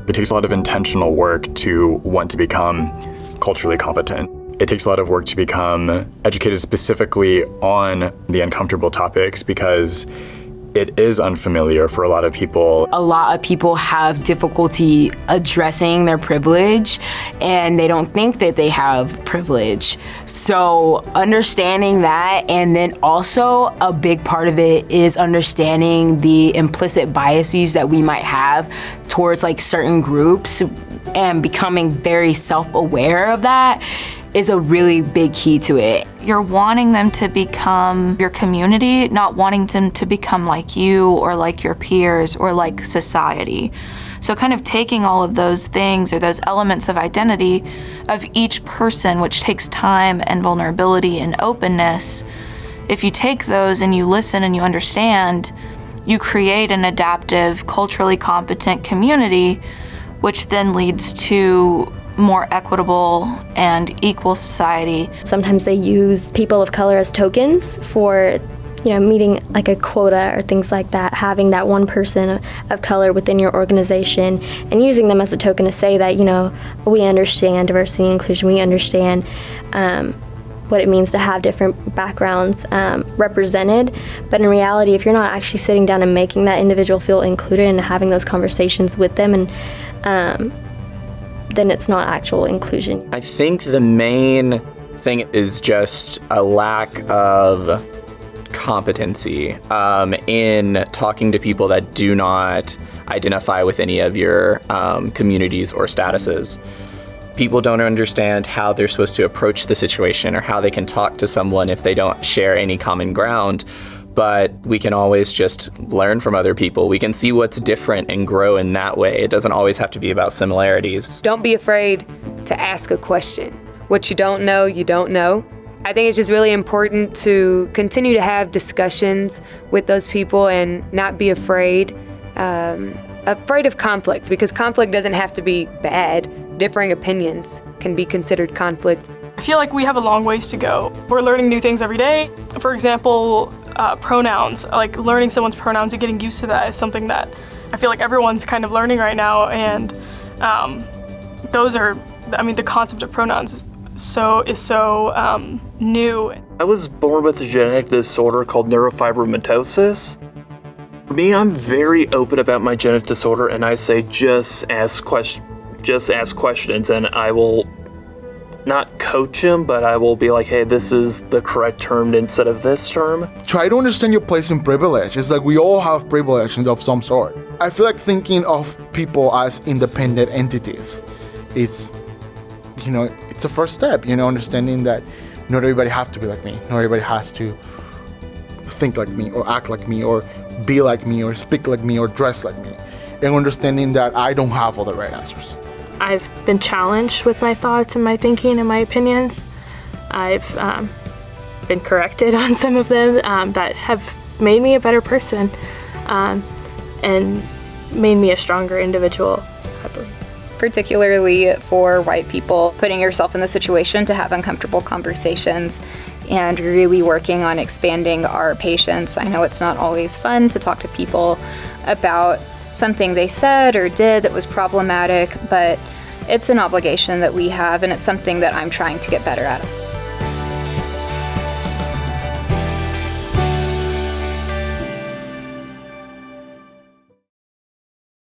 It takes a lot of intentional work to want to become culturally competent. It takes a lot of work to become educated specifically on the uncomfortable topics because it is unfamiliar for a lot of people. A lot of people have difficulty addressing their privilege and they don't think that they have privilege. So understanding that, and then also a big part of it is understanding the implicit biases that we might have towards like certain groups and becoming very self-aware of that is a really big key to it. You're wanting them to become your community, not wanting them to become like you or like your peers or like society. So kind of taking all of those things or those elements of identity of each person, which takes time and vulnerability and openness, if you take those and you listen and you understand, you create an adaptive, culturally competent community, which then leads to more equitable and equal society. Sometimes they use people of color as tokens for, meeting like a quota or things like that, having that one person of color within your organization and using them as a token to say that, we understand diversity and inclusion, we understand what it means to have different backgrounds represented. But in reality, if you're not actually sitting down and making that individual feel included and having those conversations with them, and then it's not actual inclusion. I think the main thing is just a lack of competency in talking to people that do not identify with any of your communities or statuses. People don't understand how they're supposed to approach the situation or how they can talk to someone if they don't share any common ground. But we can always just learn from other people. We can see what's different and grow in that way. It doesn't always have to be about similarities. Don't be afraid to ask a question. What you don't know, you don't know. I think it's just really important to continue to have discussions with those people and not be afraid of conflict, because conflict doesn't have to be bad. Differing opinions can be considered conflict. I feel like we have a long ways to go. We're learning new things every day. For example, pronouns, like learning someone's pronouns and getting used to that is something that I feel like everyone's kind of learning right now. And the concept of pronouns is so new. I was born with a genetic disorder called neurofibromatosis. For me, I'm very open about my genetic disorder, and I say just ask questions, and I will not coach him, but I will be like, hey, this is the correct term instead of this term. Try to understand your place in privilege. It's like we all have privilege of some sort. I feel like thinking of people as independent entities, it's the first step, understanding that not everybody has to be like me. Not everybody has to think like me or act like me or be like me or speak like me or dress like me. And understanding that I don't have all the right answers. I've been challenged with my thoughts and my thinking and my opinions. I've been corrected on some of them that have made me a better person and made me a stronger individual, I believe. Particularly for white people, putting yourself in the situation to have uncomfortable conversations and really working on expanding our patience. I know it's not always fun to talk to people about something they said or did that was problematic, but it's an obligation that we have, and it's something that I'm trying to get better at.